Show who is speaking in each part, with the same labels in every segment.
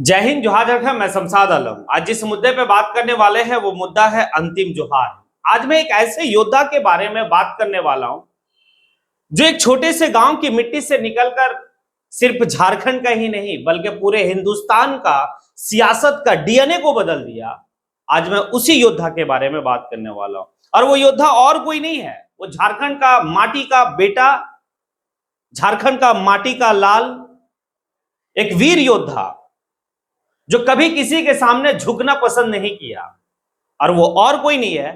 Speaker 1: जय हिंद, जोहार जरखा। मैं शमशाद आलम। आज जिस मुद्दे पे बात करने वाले हैं वो मुद्दा है अंतिम जोहार। आज मैं एक ऐसे योद्धा के बारे में बात करने वाला हूं जो एक छोटे से गांव की मिट्टी से निकलकर सिर्फ झारखंड का ही नहीं बल्कि पूरे हिंदुस्तान का सियासत का डीएनए को बदल दिया। आज मैं उसी योद्धा के बारे में बात करने वाला हूं और वो योद्धा और कोई नहीं है, वो झारखंड का माटी का बेटा, झारखंड का माटी का लाल, एक वीर योद्धा जो कभी किसी के सामने झुकना पसंद नहीं किया। और वो और कोई नहीं है,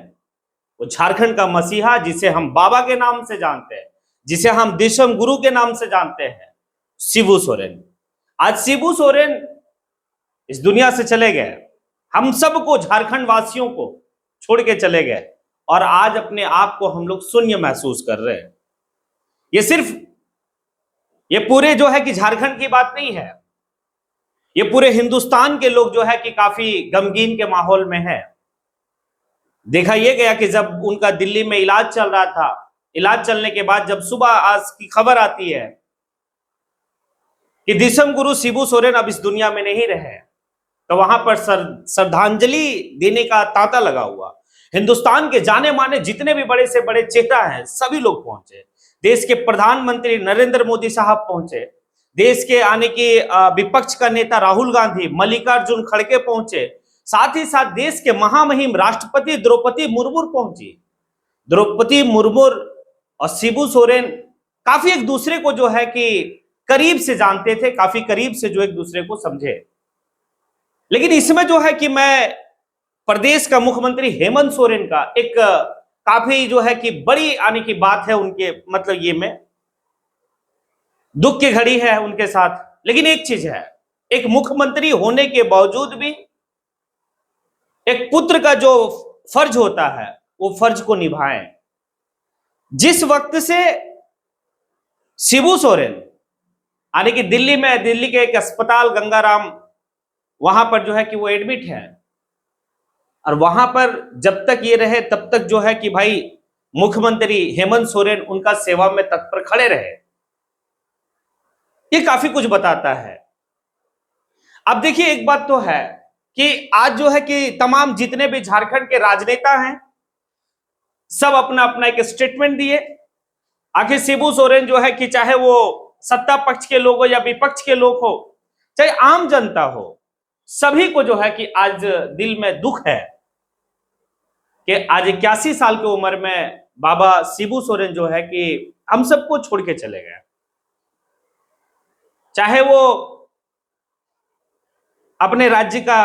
Speaker 1: वो झारखंड का मसीहा, जिसे हम बाबा के नाम से जानते हैं, जिसे हम देशम गुरु के नाम से जानते हैं, शिबू सोरेन। आज शिबू सोरेन इस दुनिया से चले गए, हम सबको, झारखंड वासियों को छोड़ के चले गए और आज अपने आप को हम लोग शून्य महसूस कर रहे हैं। ये पूरे जो है कि झारखंड की बात नहीं है, ये पूरे हिंदुस्तान के लोग जो है कि काफी गमगीन के माहौल में है। देखा यह गया कि जब उनका दिल्ली में इलाज चल रहा था, इलाज चलने के बाद जब सुबह आज की खबर आती है कि दिसम गुरु शिबू सोरेन अब इस दुनिया में नहीं रहे, तो वहां पर श्रद्धांजलि देने का तांता लगा हुआ। हिंदुस्तान के जाने माने जितने भी बड़े से बड़े चेता हैं सभी लोग पहुंचे। देश के प्रधानमंत्री नरेंद्र मोदी साहब पहुंचे, देश के आने की विपक्ष का नेता राहुल गांधी, मल्लिकार्जुन खड़गे पहुंचे, साथ ही साथ देश के महामहिम राष्ट्रपति द्रौपदी मुर्मू पहुंची। द्रौपदी मुर्मू और शिबू सोरेन काफी एक दूसरे को जो है कि करीब से जानते थे, काफी करीब से जो एक दूसरे को समझे। लेकिन इसमें जो है कि मैं प्रदेश का मुख्यमंत्री हेमंत सोरेन का एक काफी जो है कि बड़ी आने की बात है उनके, मतलब ये में दुख की घड़ी है उनके साथ। लेकिन एक चीज है, एक मुख्यमंत्री होने के बावजूद भी एक पुत्र का जो फर्ज होता है वो फर्ज को निभाएं। जिस वक्त से शिबू सोरेन यानी कि दिल्ली के एक अस्पताल गंगाराम, वहां पर जो है कि वो एडमिट है, और वहां पर जब तक ये रहे तब तक जो है कि भाई मुख्यमंत्री हेमंत सोरेन उनका सेवा में तत्पर खड़े रहे। ये काफी कुछ बताता है। अब देखिए, एक बात तो है कि आज जो है कि तमाम जितने भी झारखंड के राजनेता हैं सब अपना अपना एक स्टेटमेंट दिए। आखिर शिबू सोरेन जो है कि चाहे वो सत्ता पक्ष के लोग हो या विपक्ष के लोग हो, चाहे आम जनता हो, सभी को जो है कि आज दिल में दुख है कि आज 81 साल की उम्र में बाबा शिबू सोरेन जो है कि हम सबको छोड़ के चले गए। चाहे वो अपने राज्य का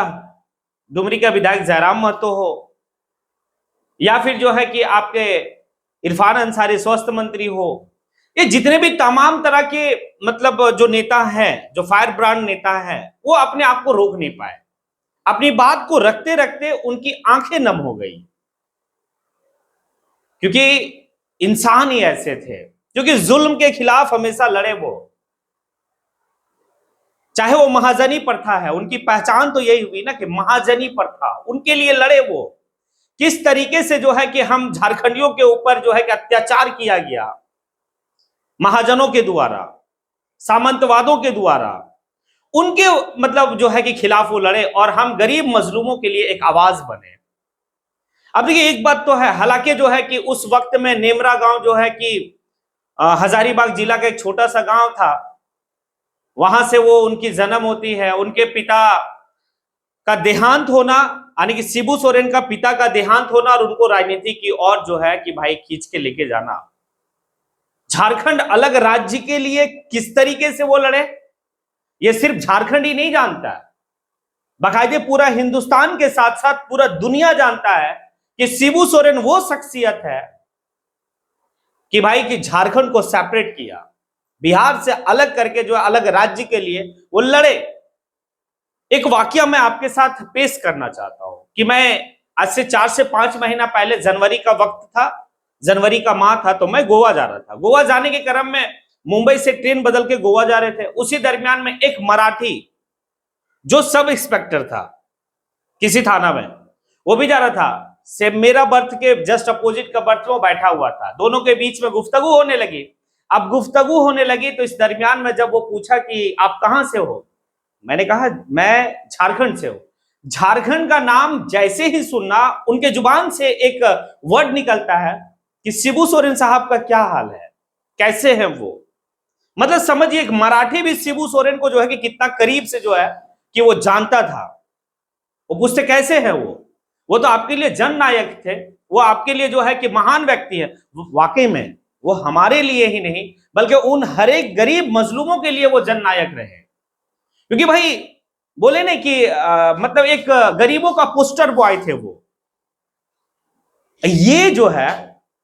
Speaker 1: डुमरी का विधायक जयराम महतो हो, या फिर जो है कि आपके इरफान अंसारी स्वास्थ्य मंत्री हो, ये जितने भी तमाम तरह के मतलब जो नेता हैं, जो फायर ब्रांड नेता हैं, वो अपने आप को रोक नहीं पाए। अपनी बात को रखते रखते उनकी आंखें नम हो गई, क्योंकि इंसान ही ऐसे थे क्योंकि जुल्म के खिलाफ हमेशा लड़े वो। चाहे वो महाजनी प्रथा है, उनकी पहचान तो यही हुई ना कि महाजनी प्रथा, उनके लिए लड़े वो। किस तरीके से जो है कि हम झारखंडियों के ऊपर जो है कि अत्याचार किया गया महाजनों के द्वारा, सामंतवादों के द्वारा, उनके मतलब जो है कि खिलाफ वो लड़े और हम गरीब मजलूमों के लिए एक आवाज बने। अब देखिए, एक बात तो है, हालांकि जो है कि उस वक्त में नेमरा गांव जो है कि हजारीबाग जिला का एक छोटा सा गांव था, वहां से वो उनकी जन्म होती है। उनके पिता का देहांत होना, यानी कि शिबू सोरेन का पिता का देहांत होना और उनको राजनीति की ओर जो है कि भाई खींच के लेके जाना। झारखंड अलग राज्य के लिए किस तरीके से वो लड़े, ये सिर्फ झारखंड ही नहीं जानता, बाकायदे पूरा हिंदुस्तान के साथ साथ पूरा दुनिया जानता है कि शिबू सोरेन वो शख्सियत है कि भाई कि झारखंड को सेपरेट किया, बिहार से अलग करके जो अलग राज्य के लिए वो लड़े। एक वाकया मैं आपके साथ पेश करना चाहता हूं कि मैं आज से 4 से 5 महीना पहले, जनवरी का वक्त था, जनवरी का माह था, तो मैं गोवा जा रहा था। गोवा जाने के क्रम में मुंबई से ट्रेन बदल के गोवा जा रहे थे। उसी दरमियान में एक मराठी जो सब इंस्पेक्टर था किसी थाना में, वो भी जा रहा था। से मेरा बर्थ के जस्ट अपोजिट का बर्थ में वो बैठा हुआ था। दोनों के बीच में गुफ्तगू होने लगी। अब गुफ्तगू होने लगी तो इस दरमियान में जब वो पूछा कि आप कहां से हो, मैंने कहा मैं झारखंड से हूं। झारखंड का नाम जैसे ही सुनना, उनके जुबान से एक वर्ड निकलता है कि शिबू सोरेन साहब का क्या हाल है, कैसे हैं वो। मतलब समझिए, एक मराठी भी शिबू सोरेन को जो है कि कितना करीब से जो है कि वो जानता था। वो पूछते कैसे हैं वो तो आपके लिए जन नायक थे, वो आपके लिए जो है कि महान व्यक्ति है। वाकई में वो हमारे लिए ही नहीं बल्कि उन हर एक गरीब मजलूमों के लिए वो जन नायक रहे। क्योंकि भाई बोले ना कि मतलब एक गरीबों का पोस्टर बॉय थे वो। ये जो है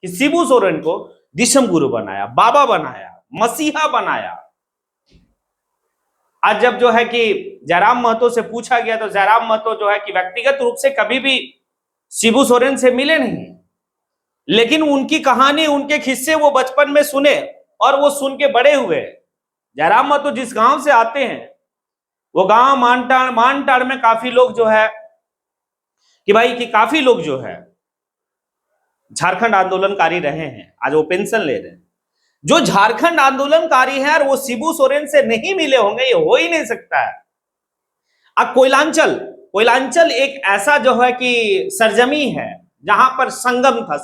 Speaker 1: कि शिबू सोरेन को दिशम गुरु बनाया, बाबा बनाया, मसीहा बनाया। आज जब जो है कि जयराम महतो से पूछा गया तो जयराम महतो जो है कि व्यक्तिगत रूप से कभी भी शिबू सोरेन से मिले नहीं, लेकिन उनकी कहानी, उनके किस्से वो बचपन में सुने और वो सुन के बड़े हुए। जयराम महतो जिस गांव से आते हैं वो गांव मानटाड़ में काफी लोग जो है कि भाई कि काफी लोग जो है झारखंड आंदोलनकारी रहे हैं, आज वो पेंशन ले रहे हैं। जो झारखंड आंदोलनकारी है और वो शिबू सोरेन से नहीं मिले होंगे, ये हो ही नहीं सकता है। अब कोयलांचल एक ऐसा जो है कि सरजमी है जहां पर संगम था।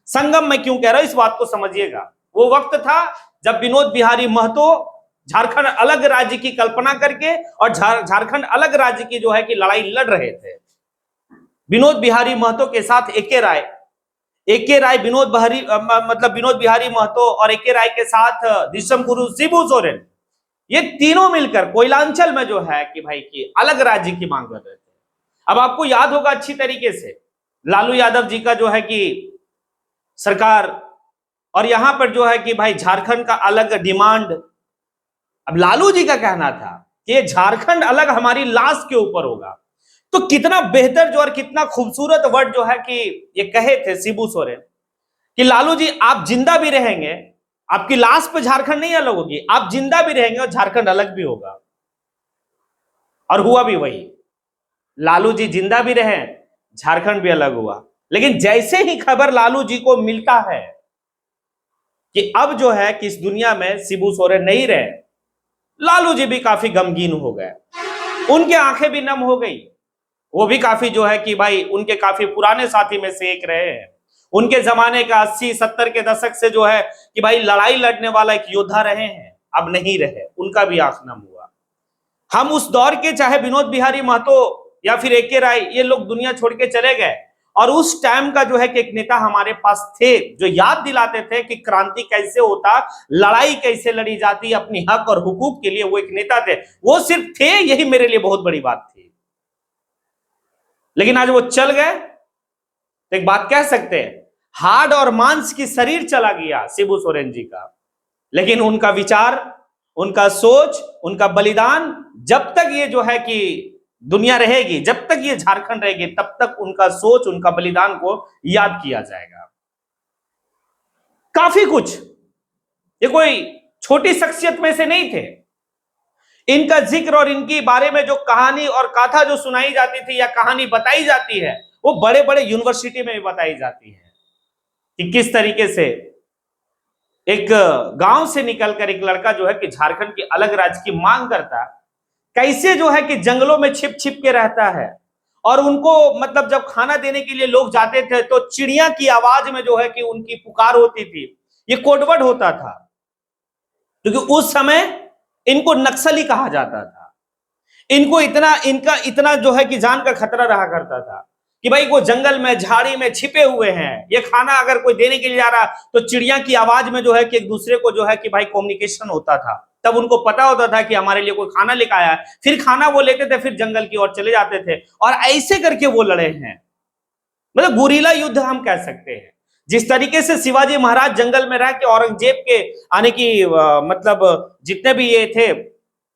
Speaker 1: संगम मैं क्यों कह रहा हूं, इस बात को समझिएगा। वो वक्त था जब विनोद बिहारी महतो झारखंड अलग राज्य की कल्पना करके और झारखंड अलग राज्य की जो है कि लड़ाई लड़ रहे थे। विनोद बिहारी महतो के साथ एके राय विनोद बिहारी महतो और एके राय के साथ दिशम गुरु शिबू सोरेन, ये तीनों मिलकर कोयलांचल में जो है कि भाई की अलग राज्य की मांग कर रहे थे। अब आपको याद होगा अच्छी तरीके से लालू यादव जी का जो है कि सरकार, और यहां पर जो है कि भाई झारखंड का अलग डिमांड। अब लालू जी का कहना था कि ये झारखंड अलग हमारी लाश के ऊपर होगा। तो कितना बेहतर जो और कितना खूबसूरत वर्ड जो है कि ये कहे थे शिबू सोरेन कि लालू जी आप जिंदा भी रहेंगे, आपकी लाश पे झारखंड नहीं अलग होगी, आप जिंदा भी रहेंगे और झारखंड अलग भी होगा। और हुआ भी वही, लालू जी जिंदा भी रहे, झारखंड भी अलग हुआ। लेकिन जैसे ही खबर लालू जी को मिलता है कि अब जो है कि इस दुनिया में शिबू सोरेन नहीं रहे, लालू जी भी काफी गमगीन हो गए, उनके आंखें भी नम हो गई। वो भी काफी जो है कि भाई उनके काफी पुराने साथी में से एक रहे हैं। उनके जमाने का 80-70 के दशक से जो है कि भाई लड़ाई लड़ने वाला एक योद्धा रहे हैं, अब नहीं रहे, उनका भी आंख नम हुआ। हम उस दौर के चाहे विनोद बिहारी महतो या फिर एके राय, ये लोग दुनिया छोड़ के चले गए, और उस टाइम का जो है कि एक नेता हमारे पास थे जो याद दिलाते थे कि क्रांति कैसे होता, लड़ाई कैसे लड़ी जाती अपनी हक और हुकूक के लिए। वो एक नेता थे, वो सिर्फ थे, यही मेरे लिए बहुत बड़ी बात थी। लेकिन आज वो चल गए तो एक बात कह सकते हैं, हार्ड और मांस की शरीर चला गया शिबू सोरेन जी का, लेकिन उनका विचार, उनका सोच, उनका बलिदान, जब तक ये जो है कि दुनिया रहेगी, जब तक ये झारखंड रहेगी, तब तक उनका सोच, उनका बलिदान को याद किया जाएगा। काफी कुछ, ये कोई छोटी शख्सियत में से नहीं थे। इनका जिक्र और इनके बारे में जो कहानी और गाथा जो सुनाई जाती थी या कहानी बताई जाती है, वो बड़े बड़े यूनिवर्सिटी में भी बताई जाती है कि किस तरीके से एक गांव से निकलकर एक लड़का जो है कि झारखंड की अलग राज्य की मांग करता, कैसे जो है कि जंगलों में छिप छिप के रहता है। और उनको मतलब जब खाना देने के लिए लोग जाते थे तो चिड़िया की आवाज में जो है कि उनकी पुकार होती थी। ये कोडवर्ड होता था, क्योंकि उस समय इनको नक्सली कहा जाता था। इनको इतना जो है कि जान का खतरा रहा करता था कि भाई वो जंगल में, झाड़ी में छिपे हुए हैं, ये खाना अगर कोई देने के लिए जा रहा तो चिड़िया की आवाज में जो है कि एक दूसरे को जो है कि भाई कम्युनिकेशन होता था। तब उनको पता होता था कि हमारे लिए कोई खाना लेकर आया है, फिर खाना वो लेते थे, फिर जंगल की ओर चले जाते थे, और ऐसे करके वो लड़े हैं। मतलब गुरीला युद्ध हम कह सकते हैं। जिस तरीके से शिवाजी महाराज जंगल में रह के औरंगजेब के आने की मतलब जितने भी ये थे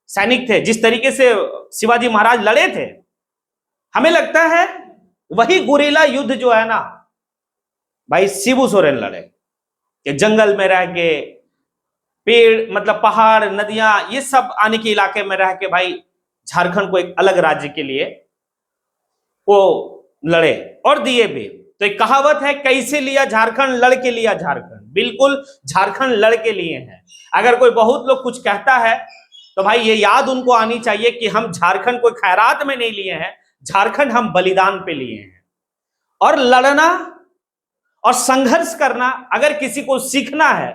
Speaker 1: सैनिक थे, जिस तरीके से शिवाजी महाराज लड़े थे, हमें लगता है वही गुरीला युद्ध जो है ना भाई शिबू सोरेन लड़े, कि जंगल में रह के, पेड़ मतलब पहाड़, नदियां, ये सब आने के इलाके में रह के भाई झारखंड को एक अलग राज्य के लिए वो लड़े और दिए भी। तो एक कहावत है, कैसे लिया झारखंड, लड़ के लिया झारखंड। बिल्कुल झारखंड लड़ के लिए है। अगर कोई बहुत लोग कुछ कहता है तो भाई ये याद उनको आनी चाहिए कि हम झारखंड कोई खैरात में नहीं लिए हैं, झारखंड हम बलिदान पे लिए हैं। और लड़ना और संघर्ष करना अगर किसी को सीखना है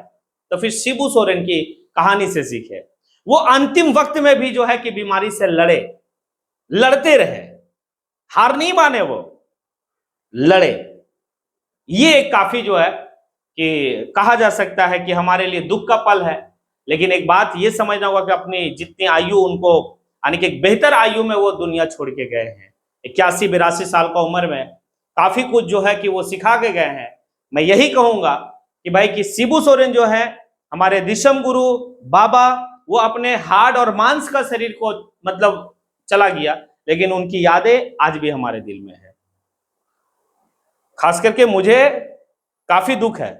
Speaker 1: तो फिर शिबू सोरेन की कहानी से सीखे। वो अंतिम वक्त में भी जो है कि बीमारी से लड़ते रहे, हार नहीं माने, वो लड़े। ये काफी जो है कि कहा जा सकता है कि हमारे लिए दुख का पल है। लेकिन एक बात ये समझना होगा कि अपनी जितनी आयु उनको, यानी कि एक बेहतर आयु में वो दुनिया छोड़ के गए हैं। 81-82 साल का उम्र में काफी कुछ जो है कि वो सिखा के गए हैं। मैं यही कहूंगा कि भाई कि शिबू सोरेन जो है हमारे दिशम गुरु बाबा, वो अपने हाड और मांस का शरीर को मतलब चला गया, लेकिन उनकी यादें आज भी हमारे दिल में है। खास करके मुझे काफी दुख है।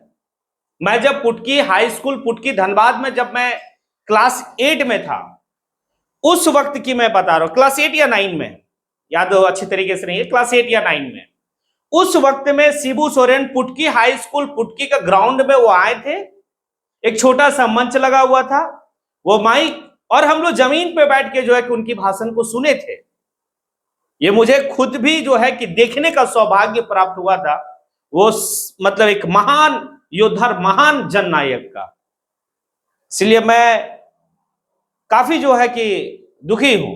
Speaker 1: मैं जब पुटकी हाई स्कूल, पुटकी धनबाद में जब मैं क्लास 8 में था, उस वक्त की मैं बता रहा हूं, क्लास 8 या 9 में, याद हो अच्छी तरीके से नहीं है, क्लास 8 या 9 में, उस वक्त में शिबू सोरेन पुटकी हाई स्कूल पुटकी का ग्राउंड में वो आए थे। एक छोटा सा मंच लगा हुआ था, वो माइक, और हम लोग जमीन पे बैठ के जो है कि उनकी भाषण को सुने थे। ये मुझे खुद भी जो है कि देखने का सौभाग्य प्राप्त हुआ था। वो मतलब एक महान योद्धा, महान जननायक का। इसलिए मैं काफी जो है कि दुखी हूं।